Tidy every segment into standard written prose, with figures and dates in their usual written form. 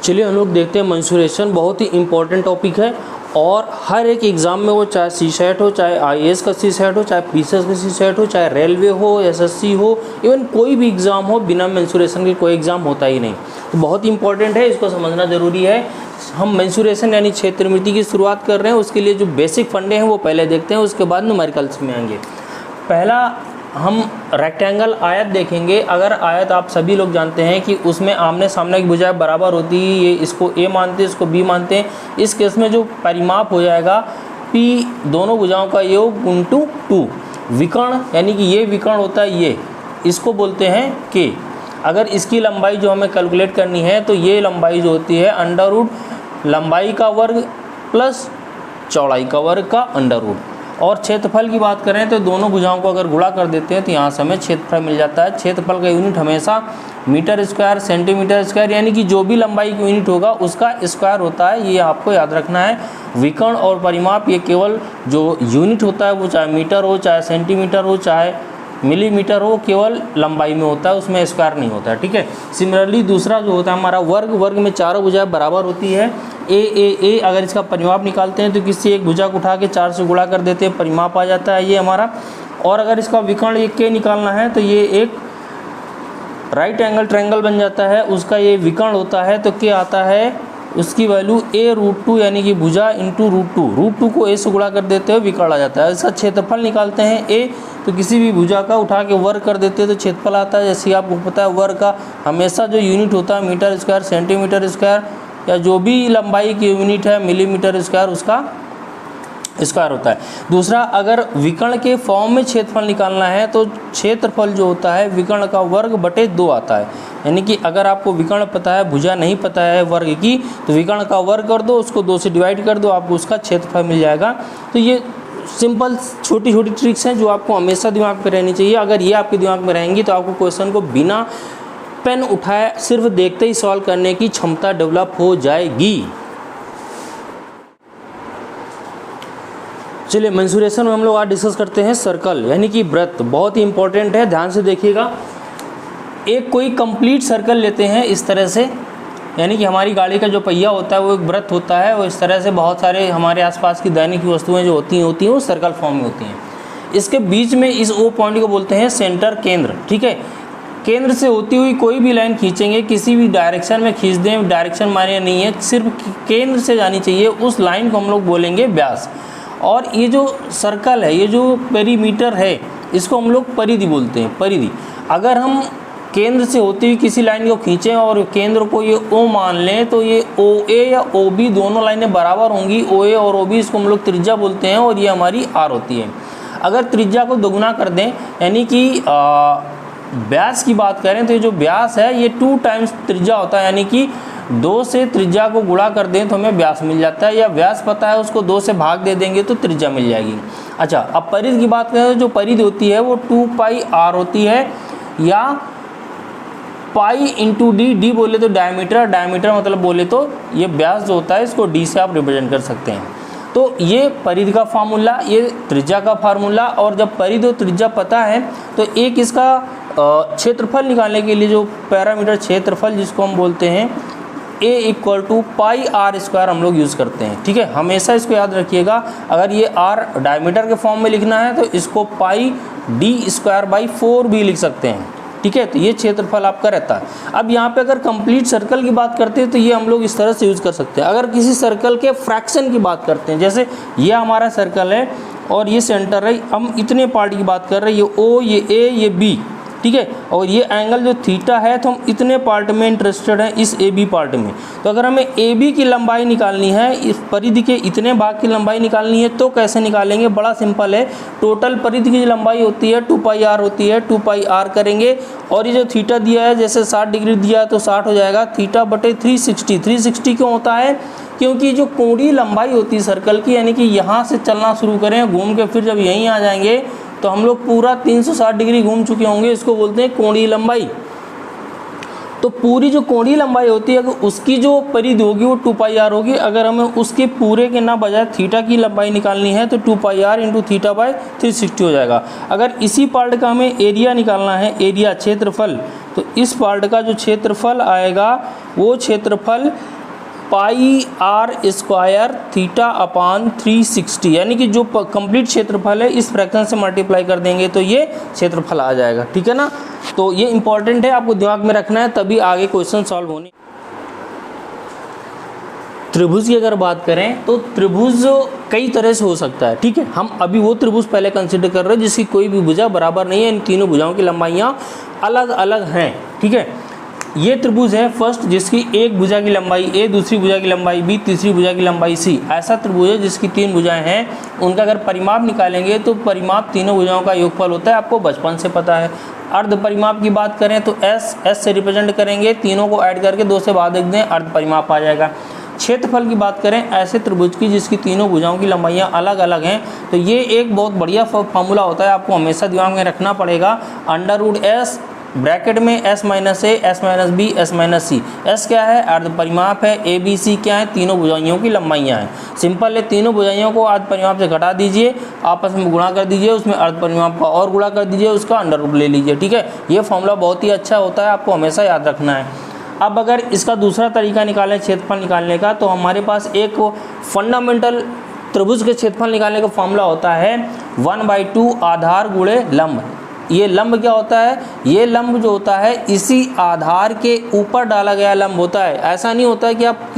चलिए हम लोग देखते हैं मेंसुरेशन बहुत ही इम्पोर्टेंट टॉपिक है और हर एक एग्ज़ाम में वो चाहे सी सेट हो, चाहे आईएएस का सी सेट हो, चाहे पीसीएस का सी सेट हो, चाहे रेलवे हो, एसएससी हो, इवन कोई भी एग्ज़ाम हो, बिना मेंसुरेशन के कोई एग्ज़ाम होता ही नहीं। तो बहुत ही इंपॉर्टेंट है, इसको समझना ज़रूरी है। हम मेंसुरेशन यानी क्षेत्रमिति की शुरुआत कर रहे हैं, उसके लिए जो बेसिक फंडे हैं वो पहले देखते हैं, उसके बाद न्यूमेरिकल्स में आएंगे। पहला हम रेक्टेंगल आयत देखेंगे। अगर आयत आप सभी लोग जानते हैं कि उसमें आमने सामने की भुजाएं बराबर होती है, ये इसको ए मानते हैं, इसको बी मानते हैं। इस केस में जो परिमाप हो जाएगा P दोनों भुजाओं का योग × 2। विकर्ण यानी कि ये विकर्ण होता है, ये इसको बोलते हैं K। अगर इसकी लंबाई जो हमें कैलकुलेट करनी है तो ये लंबाई जो होती है √ लंबाई का वर्ग प्लस चौड़ाई का वर्ग का √ और क्षेत्रफल की बात करें तो दोनों भुजाओं को अगर गुणा कर देते हैं तो यहाँ से हमें क्षेत्रफल मिल जाता है। क्षेत्रफल का यूनिट हमेशा मीटर स्क्वायर, सेंटीमीटर स्क्वायर, यानी कि जो भी लंबाई की यूनिट होगा उसका स्क्वायर होता है, ये आपको याद रखना है। विकर्ण और परिमाप ये केवल जो यूनिट होता है वो चाहे मीटर हो, चाहे सेंटीमीटर हो, चाहे मिलीमीटर हो, केवल लंबाई में होता है, उसमें स्क्वायर नहीं होता है, ठीक है। सिमिलरली दूसरा जो होता है हमारा वर्ग में चारों भुजाएं बराबर होती है। ए अगर इसका परिमाप निकालते हैं तो किसी एक भुजा को उठा के 4 से गुणा कर देते हैं, परिमाप आ जाता है ये हमारा। और अगर इसका विकर्ण ये के निकालना है तो ये एक राइट एंगल ट्रायंगल बन जाता है, उसका ये विकर्ण होता है तो के आता है उसकी वैल्यू a√2 यानी कि भुजा × √2 को a से गुणा कर देते हैं, विकर्ण आ जाता है। इसका क्षेत्रफल निकालते हैं a तो किसी भी भुजा का उठा के वर्ग कर देते हैं तो क्षेत्रफल आता है। जैसे आपको पता है वर्ग का हमेशा जो यूनिट होता है मीटर स्क्वायर, सेंटीमीटर स्क्वायर या जो भी लंबाई की यूनिट है मिलीमीटर स्क्वायर, उसका स्क्वायर होता है। दूसरा, अगर विकर्ण के फॉर्म में क्षेत्रफल निकालना है तो क्षेत्रफल जो होता है विकर्ण का वर्ग बटे 2 आता है। यानी कि अगर आपको विकर्ण पता है, भुजा नहीं पता है वर्ग की, तो विकर्ण का वर्ग कर दो, उसको 2 से डिवाइड कर दो, आपको उसका क्षेत्रफल मिल जाएगा। तो ये सिंपल छोटी छोटी ट्रिक्स हैं जो आपको हमेशा दिमाग में रहनी चाहिए। अगर ये आपके दिमाग में रहेंगी तो आपको क्वेश्चन को बिना पेन उठाए सिर्फ देखते ही सॉल्व करने की क्षमता डेवलप हो जाएगी। चलिए मेंसुरेशन में हम लोग आज डिस्कस करते हैं सर्कल यानी कि वृत्त। बहुत ही इंपॉर्टेंट है, ध्यान से देखिएगा। एक कोई कंप्लीट सर्कल लेते हैं इस तरह से, यानी कि हमारी गाड़ी का जो पहिया होता है वो एक वृत्त होता है, वो इस तरह से बहुत सारे हमारे आसपास की दैनिक वस्तुएं जो होती हैं वो सर्कल फॉर्म में होती हैं। इसके बीच में इस O पॉइंट को बोलते हैं सेंटर, केंद्र, ठीक है। केंद्र से होती हुई कोई भी लाइन खींचेंगे, किसी भी डायरेक्शन में खींच दें, डायरेक्शन माने नहीं है, सिर्फ केंद्र से जानी चाहिए, उस लाइन को हम लोग बोलेंगे व्यास। और ये जो सर्कल है, ये जो पेरीमीटर है, इसको हम लोग परिधि बोलते हैं, परिधि। अगर हम केंद्र से होती हुई किसी लाइन को खींचें और केंद्र को ये O मान लें तो ये OA या OB दोनों लाइनें बराबर होंगी। OA और OB इसको हम लोग त्रिज्या बोलते हैं और ये हमारी R होती है। अगर त्रिज्या को दोगुना कर दें यानी कि व्यास की बात करें तो ये जो व्यास है ये 2 टाइम्स त्रिज्या होता है, यानी कि 2 से त्रिज्या को गुणा कर दें तो हमें व्यास मिल जाता है, या व्यास पता है उसको 2 से भाग दे देंगे तो त्रिज्या मिल जाएगी। अच्छा, अब परिधि की बात करें तो जो परिधि होती है वो 2πr होती है, या पाई × d बोले तो डायमीटर मतलब बोले तो ये व्यास जो होता है इसको d से आप रिप्रेजेंट कर सकते हैं। तो ये परिधि का फार्मूला, ये त्रिज्या का फार्मूला। और जब परिधि और त्रिज्या पता है तो एक इसका क्षेत्रफल निकालने के लिए जो पैरामीटर क्षेत्रफल जिसको हम बोलते हैं A = πr² हम लोग यूज़ करते हैं, ठीक है। हमेशा इसको याद रखिएगा। अगर ये r डायमीटर के फॉर्म में लिखना है तो इसको πd² भी लिख सकते हैं, ठीक है। तो ये क्षेत्रफल आपका रहता है। अब यहाँ पे अगर कंप्लीट सर्कल की बात करते हैं तो ये हम लोग इस तरह से यूज़ कर सकते हैं। अगर किसी सर्कल के फ्रैक्शन की बात करते हैं, जैसे ये हमारा सर्कल है और ये सेंटर है, हम इतने पार्ट की बात कर रहे हैं, ये O, ये A, ये B, ठीक है। और ये एंगल जो थीटा है तो हम इतने पार्ट में इंटरेस्टेड हैं, इस AB पार्ट में। तो अगर हमें AB की लंबाई निकालनी है, इस परिधि के इतने भाग की लंबाई निकालनी है तो कैसे निकालेंगे? बड़ा सिंपल है। टोटल परिधि की लंबाई होती है 2πr होती है, 2πr करेंगे और ये जो थीटा दिया है, जैसे 60 डिग्री दिया है तो 60 हो जाएगा, थीटा बटे 360। 360 क्यों होता है? क्योंकि जो कोणीय लंबाई होती है सर्कल की, यानी कि यहाँ से चलना शुरू करें घूम के फिर जब यहीं आ जाएंगे तो हम लोग पूरा 360 डिग्री घूम चुके होंगे, इसको बोलते हैं कोणीय लंबाई। तो पूरी जो कोणीय लंबाई होती है अगर उसकी जो परिधि होगी वो 2πr होगी। अगर हमें उसके पूरे के ना बजाय थीटा की लंबाई निकालनी है तो 2πr × θ/360 हो जाएगा। अगर इसी पार्ट का हमें एरिया निकालना है, एरिया क्षेत्रफल, तो इस पार्ट का जो क्षेत्रफल आएगा वो क्षेत्रफल पाई आर स्क्वायर थीटा अपान 360, यानी कि जो कंप्लीट क्षेत्रफल है इस फ्रैक्शन से मल्टीप्लाई कर देंगे तो ये क्षेत्रफल आ जाएगा। ठीक है ना, तो ये इंपॉर्टेंट है, आपको दिमाग में रखना है, तभी आगे क्वेश्चन सॉल्व होने। त्रिभुज की अगर बात करें तो त्रिभुज कई तरह से हो सकता है। ठीक है, हम अभी वो त्रिभुज पहले कंसिडर कर रहे हैं जिसकी कोई भी भुजा बराबर नहीं है, इन तीनों भुजाओं की लंबाइयाँ अलग अलग हैं। ठीक है, ये त्रिभुज है फर्स्ट जिसकी एक भुजा की लंबाई ए, दूसरी भुजा की लंबाई बी, तीसरी भुजा की लंबाई सी। ऐसा त्रिभुज है जिसकी तीन भुजाएं हैं, उनका अगर परिमाप निकालेंगे तो परिमाप तीनों भुजाओं का योगफल होता है, आपको बचपन से पता है। अर्ध परिमाप की बात करें तो एस से रिप्रेजेंट करेंगे, तीनों को ऐड करके 2 से भाग दें, अर्ध परिमाप आ जाएगा। क्षेत्रफल की बात करें ऐसे त्रिभुज की जिसकी तीनों भुजाओं की लंबाइयाँ अलग अलग हैं, तो ये एक बहुत बढ़िया फॉर्मूला होता है, आपको हमेशा दिमाग में रखना पड़ेगा। √S ब्रैकेट में S माइनस ए, S माइनस बी, S माइनस सी। S क्या है? अर्ध परिमाप है। A B C क्या है? तीनों भुजाइयों की लंबाइयाँ हैं। सिंपल है, तीनों भुजाइयों को अर्ध परिमाप से घटा दीजिए, आपस में गुणा कर दीजिए, उसमें अर्ध परिमाप का और गुणा कर दीजिए, उसका अंडर ले लीजिए। ठीक है, ये फॉर्मूला बहुत ही अच्छा होता है, आपको हमेशा याद रखना है। अब अगर इसका दूसरा तरीका निकालें क्षेत्रफल निकालने का, तो हमारे पास एक फंडामेंटल त्रिभुज के क्षेत्रफल निकालने का फॉर्मूला होता है 1/2 आधार गुणे लंब। ये लंब क्या होता है? ये लंब जो होता है इसी आधार के ऊपर डाला गया लंब होता है। ऐसा नहीं होता है कि आप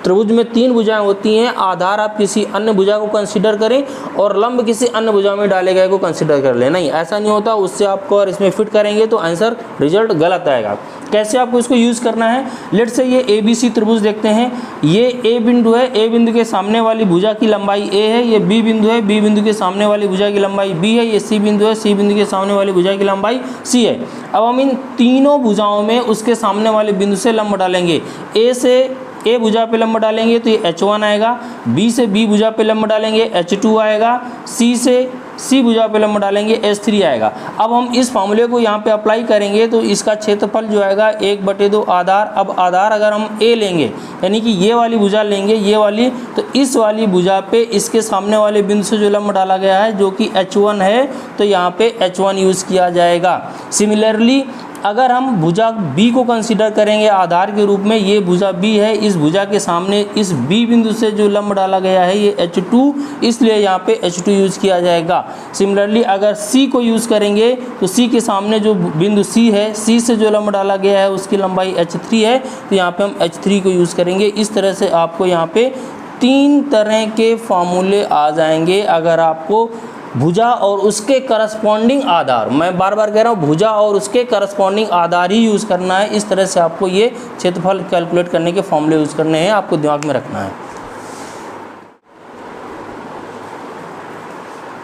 त्रिभुज में 3 भुजाएं होती हैं, आधार आप किसी अन्य भुजा को कंसीडर करें और लंब किसी अन्य भुजा में डाले गए को कंसीडर कर लें। नहीं, ऐसा नहीं होता। उससे आपको और इसमें फिट करेंगे तो आंसर रिजल्ट गलत आएगा। कैसे आपको इसको यूज़ करना है? लेट से ये ABC त्रिभुज देखते हैं। ये A बिंदु है, A बिंदु के सामने वाली भुजा की लंबाई A है। ये B बिंदु है, B बिंदु के सामने वाली भुजा की लंबाई B है। ये C बिंदु है, C बिंदु के सामने वाली भुजा की लंबाई C है। अब हम इन तीनों भुजाओं में उसके सामने वाले बिंदु से लंब डालेंगे। A से A भुजा पे लंब डालेंगे तो ये H1 आएगा, B से B भुजा पे लंब डालेंगे H2 आएगा, C से C भुजा पे लंब डालेंगे H3 आएगा। अब हम इस फार्मूले को यहाँ पे अप्लाई करेंगे तो इसका क्षेत्रफल जो आएगा 1/2 आधार। अब आधार अगर हम A लेंगे, यानी कि ये वाली भुजा लेंगे, ये वाली, तो इस वाली भुजा पे इसके सामने वाले बिंदु से जो लंब डाला गया है जो कि H1 है, तो यहाँ पे H1 यूज़ किया जाएगा। सिमिलरली अगर हम भुजा B को कंसीडर करेंगे आधार के रूप में, ये भुजा B है, इस भुजा के सामने इस B बिंदु से जो लंब डाला गया है ये H2, इसलिए यहाँ पे H2 यूज़ किया जाएगा। सिमिलरली अगर C को यूज़ करेंगे तो C के सामने जो बिंदु C है, C से जो लंब डाला गया है उसकी लंबाई H3 है, तो यहाँ पे हम H3 को यूज़ करेंगे। इस तरह से आपको यहाँ पे 3 तरह के फार्मूले आ जाएंगे अगर आपको भुजा और उसके करस्पॉन्डिंग आधार, मैं बार बार कह रहा हूँ, भुजा और उसके करस्पॉन्डिंग आधार ही यूज़ करना है। इस तरह से आपको ये क्षेत्रफल कैलकुलेट करने के फॉर्मूले यूज़ करने हैं, आपको दिमाग में रखना है।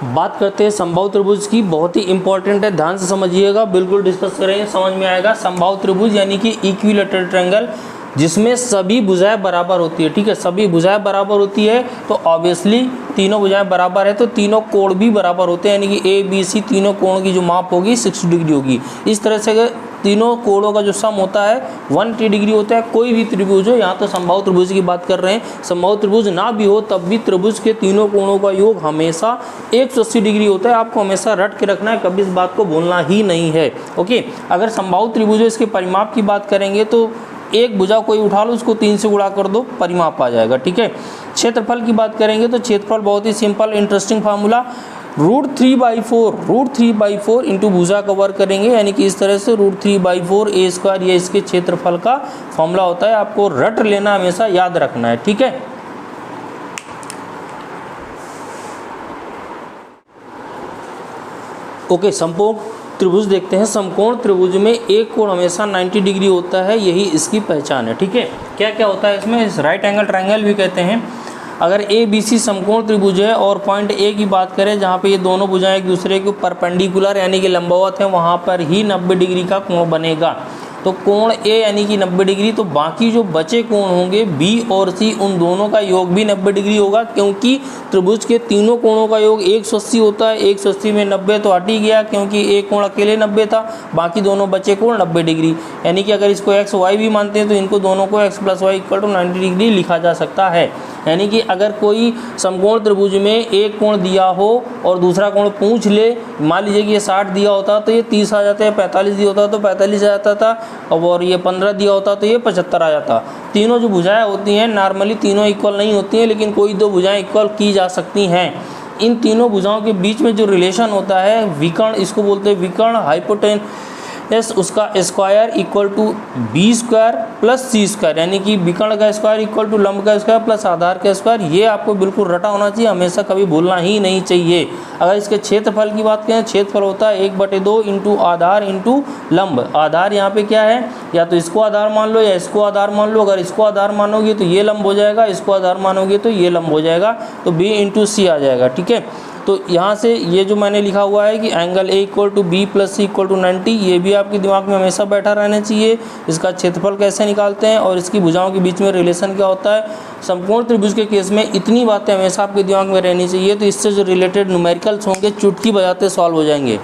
बात करते हैं समबाहु त्रिभुज की, बहुत ही इंपॉर्टेंट है, ध्यान से समझिएगा, बिल्कुल डिस्कस करेंगे, समझ में आएगा। समबाहु त्रिभुज यानी कि इक्विलैटरल ट्रायंगल जिसमें सभी भुजाएं बराबर होती है। ठीक है, सभी भुजाएं बराबर होती है तो ऑब्वियसली तीनों भुजाएं बराबर है तो तीनों कोण भी बराबर होते हैं, यानी कि ABC तीनों कोणों की जो माप होगी 60 डिग्री होगी। इस तरह से अगर तीनों कोणों का जो सम होता है 180 डिग्री होता है। कोई भी त्रिभुज हो, यहाँ तो समबाहु त्रिभुज की बात कर रहे हैं, समबाहु त्रिभुज ना भी हो तब भी त्रिभुज के तीनों कोणों का योग हमेशा 180 डिग्री होता है। आपको हमेशा रट के रखना है, कभी इस बात को भूलना ही नहीं है। ओके, अगर समबाहु त्रिभुज इसके परिमाप की बात करेंगे तो एक भुजा कोई उठा लो, उसको 3 से गुणा कर दो, परिमाप आ जाएगा। ठीक है, क्षेत्रफल की बात करेंगे तो क्षेत्रफल बहुत ही सिंपल इंटरेस्टिंग फार्मूला, √3/4 इंटू भुजा का वर्ग करेंगे, यानी कि इस तरह से √3/4 A², ये इसके क्षेत्रफल का फॉर्मूला होता है। आपको रट लेना, हमेशा याद रखना है। ठीक है, ओके, समकोण त्रिभुज देखते हैं। समकोण त्रिभुज में एक कोण हमेशा 90 डिग्री होता है, यही इसकी पहचान है। ठीक है, क्या क्या होता है इसमें? इस राइट एंगल ट्रायंगल भी कहते हैं। अगर ABC समकोण त्रिभुज है और पॉइंट A की बात करें जहाँ पे ये दोनों भुजाएं एक दूसरे के परपेंडिकुलर यानी कि लंबवत हैं, वहाँ पर ही 90 डिग्री का कोण बनेगा। तो कोण A यानी कि 90 डिग्री, तो बाकी जो बचे कोण होंगे B और C, उन दोनों का योग भी 90 डिग्री होगा, क्योंकि त्रिभुज के तीनों कोणों का योग 180 होता है। 180 में 90 तो हट ही गया, क्योंकि एक कोण अकेले 90 था, बाकी दोनों बचे कोण 90 डिग्री। यानी कि अगर इसको XY भी मानते हैं तो इनको दोनों को x + y = 90 डिग्री लिखा जा सकता है। यानी कि अगर कोई समकोण त्रिभुज में एक कोण दिया हो और दूसरा कोण पूछ ले, मान लीजिए कि ये 60 दिया होता तो ये 30 आ जाता है, 45 दिया होता तो 45 आ जाता था, और ये 15 दिया होता तो ये 75 आ जाता। तीनों जो भुजाएं होती हैं नॉर्मली तीनों इक्वल नहीं होती हैं, लेकिन कोई दो भुजाएं इक्वल की जा सकती हैं। इन तीनों भुजाओं के बीच में जो रिलेशन होता है विकर्ण, इसको बोलते हैं विकर्ण। हाइपोटेनस उसका square equal to B square plus C square, यानी कि विकर्ण का स्क्वायर इक्वल टू लंब का स्क्वायर प्लस आधार का स्क्वायर। ये आपको बिल्कुल रटा होना चाहिए, हमेशा कभी भूलना ही नहीं चाहिए। अगर इसके क्षेत्रफल की बात करें, क्षेत्रफल होता है 1/2 इंटू आधार इंटू लंब। आधार यहाँ पे क्या है, या तो इसको आधार मान लो या इसको आधार मान लो। अगर इसको आधार मानोगे तो ये लंब हो जाएगा, इसको आधार मानोगे तो ये लंब हो जाएगा, तो b इंटू सी आ जाएगा। ठीक है, तो यहाँ से ये जो मैंने लिखा हुआ है कि angle A equal to B plus C equal to 90, ये भी आपके दिमाग में हमेशा बैठा रहना चाहिए। इसका क्षेत्रफल कैसे निकालते हैं और इसकी भुजाओं के बीच में रिलेशन क्या होता है। समकोण त्रिभुज के केस में इतनी बातें हमेशा आपके दिमाग में रहनी चाहिए, तो इससे जो रिलेटेड न्यूमेरिकल्स होंगे चुटकी बजाते सॉल्व हो जाएंगे।